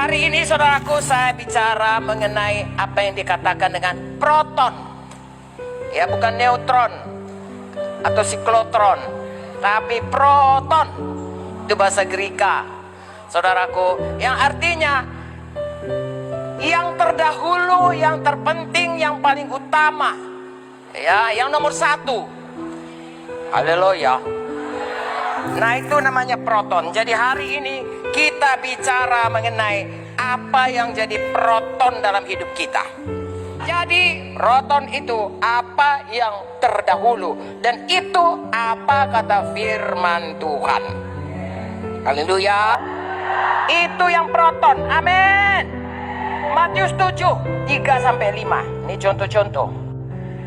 Hari ini saudaraku saya bicara mengenai apa yang dikatakan dengan proton. Ya, bukan neutron atau siklotron, tapi proton. Itu bahasa Greka, saudaraku, yang artinya yang terdahulu, yang terpenting, yang paling utama. Ya, yang nomor satu. Haleluya. Nah, itu namanya proton. Jadi hari ini kita bicara mengenai apa yang jadi proton dalam hidup kita. Jadi proton itu apa yang terdahulu, dan itu apa kata firman Tuhan. Haleluya. Itu yang proton. Amin. Matius 7, 3-5. Ini contoh-contoh.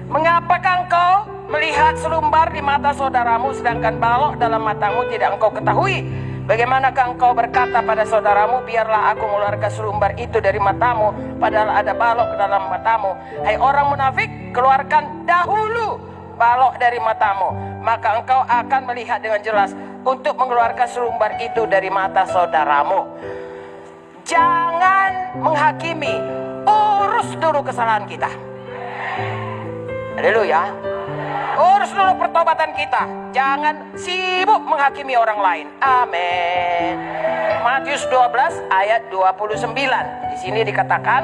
Mengapakah engkau melihat selumbar di mata saudaramu, sedangkan balok dalam matamu tidak engkau ketahui? Bagaimanakah engkau berkata pada saudaramu, biarlah aku mengeluarkan selumbar itu dari matamu, padahal ada balok dalam matamu? Hai orang munafik, keluarkan dahulu balok dari matamu, maka engkau akan melihat dengan jelas untuk mengeluarkan selumbar itu dari mata saudaramu. Jangan menghakimi, urus dulu kesalahan kita. Haleluya. Urus dulu pertobatan kita. Jangan sibuk menghakimi orang lain. Amin. Matius 12 ayat 29. Di sini dikatakan,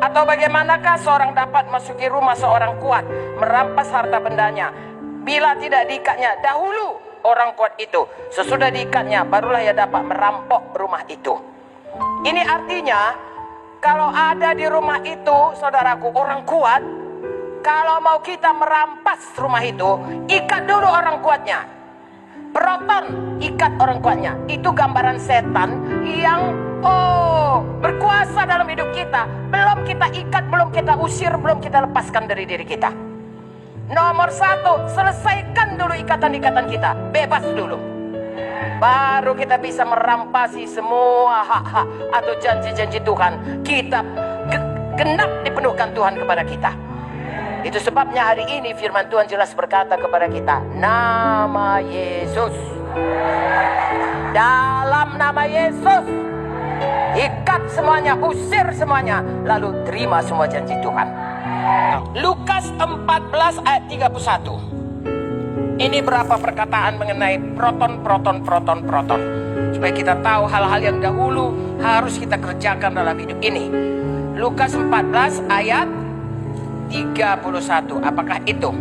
atau bagaimanakah seorang dapat masuki rumah seorang kuat, merampas harta bendanya, bila tidak diikatnya dahulu orang kuat itu? Sesudah diikatnya barulah ia dapat merampok rumah itu. Ini artinya, kalau ada di rumah itu, saudaraku, orang kuat, kalau mau kita merampas rumah itu, ikat dulu orang kuatnya. Proton, ikat orang kuatnya. Itu gambaran setan yang berkuasa dalam hidup kita. Belum kita ikat, belum kita usir, belum kita lepaskan dari diri kita. Nomor satu, selesaikan dulu ikatan-ikatan kita. Bebas dulu. Baru kita bisa merampasi semua hak-hak atau janji-janji Tuhan. Kita genap dipenuhkan Tuhan kepada kita. Itu sebabnya hari ini firman Tuhan jelas berkata kepada kita, nama Yesus. Dalam nama Yesus, ikat semuanya, usir semuanya, lalu terima semua janji Tuhan. Lukas 14 ayat 31. Ini berapa perkataan mengenai proton. Supaya kita tahu hal-hal yang dahulu harus kita kerjakan dalam hidup ini. Lukas 14 ayat 31. Apakah itu?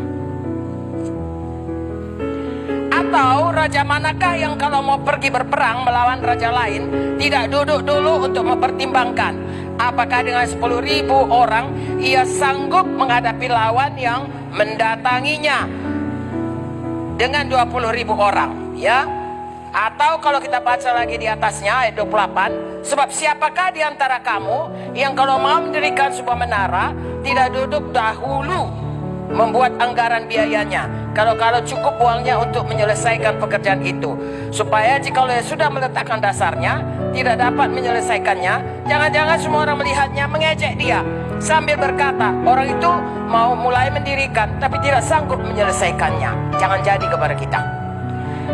Atau raja manakah yang kalau mau pergi berperang melawan raja lain, tidak duduk dulu untuk mempertimbangkan apakah dengan 10.000 orang ia sanggup menghadapi lawan yang mendatanginya dengan 20.000 orang, ya? Atau kalau kita baca lagi di atasnya ayat 28, sebab siapakah di antara kamu yang kalau mau mendirikan sebuah menara tidak duduk dahulu membuat anggaran biayanya, kalau cukup uangnya untuk menyelesaikan pekerjaan itu, supaya jika sudah meletakkan dasarnya tidak dapat menyelesaikannya, jangan-jangan semua orang melihatnya mengejek dia sambil berkata, orang itu mau mulai mendirikan tapi tidak sanggup menyelesaikannya. Jangan jadi kepada kita.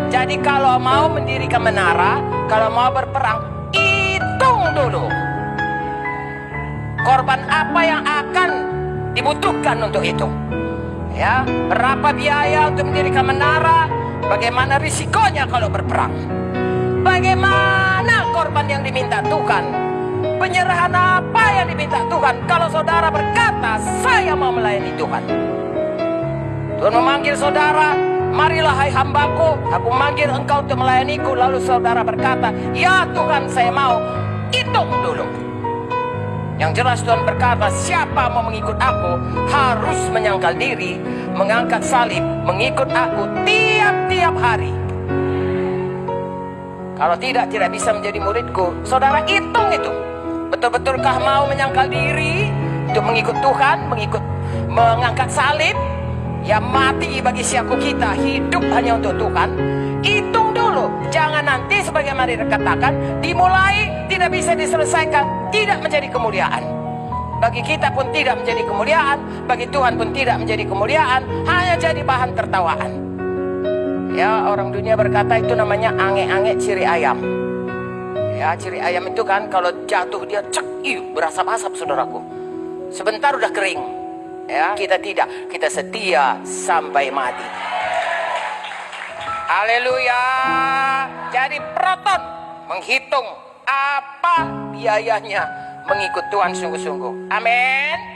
Jadi kalau mau mendirikan menara, kalau mau berperang, hitung dulu korban apa yang akan dibutuhkan untuk itu. Ya, berapa biaya untuk mendirikan menara? Bagaimana risikonya kalau berperang? Bagaimana korban yang diminta Tuhan? Penyerahan apa yang diminta Tuhan? Kalau saudara berkata, saya mau melayani Tuhan. Tuhan memanggil saudara, marilah hai hambaku, aku manggil engkau untuk melayaniku. Lalu saudara berkata, ya Tuhan saya mau. Hitung dulu. Yang jelas Tuhan berkata, siapa mau mengikut aku harus menyangkal diri, mengangkat salib, mengikut aku tiap-tiap hari. Kalau tidak bisa menjadi muridku. Saudara hitung itu. Betul-betulkah mau menyangkal diri untuk mengikut Tuhan, mengangkat salib, ya mati bagi siaku kita, hidup hanya untuk Tuhan. Hitung dulu. Jangan nanti sebagaimana dikatakan, dimulai tidak bisa diselesaikan, tidak menjadi kemuliaan. Bagi kita pun tidak menjadi kemuliaan, bagi Tuhan pun tidak menjadi kemuliaan, hanya jadi bahan tertawaan. Ya, orang dunia berkata itu namanya ange-ange ciri ayam. Ya, ciri ayam itu kan kalau jatuh dia cek, berasap-asap saudaraku. Sebentar udah kering. Ya, kita tidak, kita setia sampai mati. Haleluya. Jadi Proton menghitung apa biayanya mengikut Tuhan sungguh-sungguh. Amin.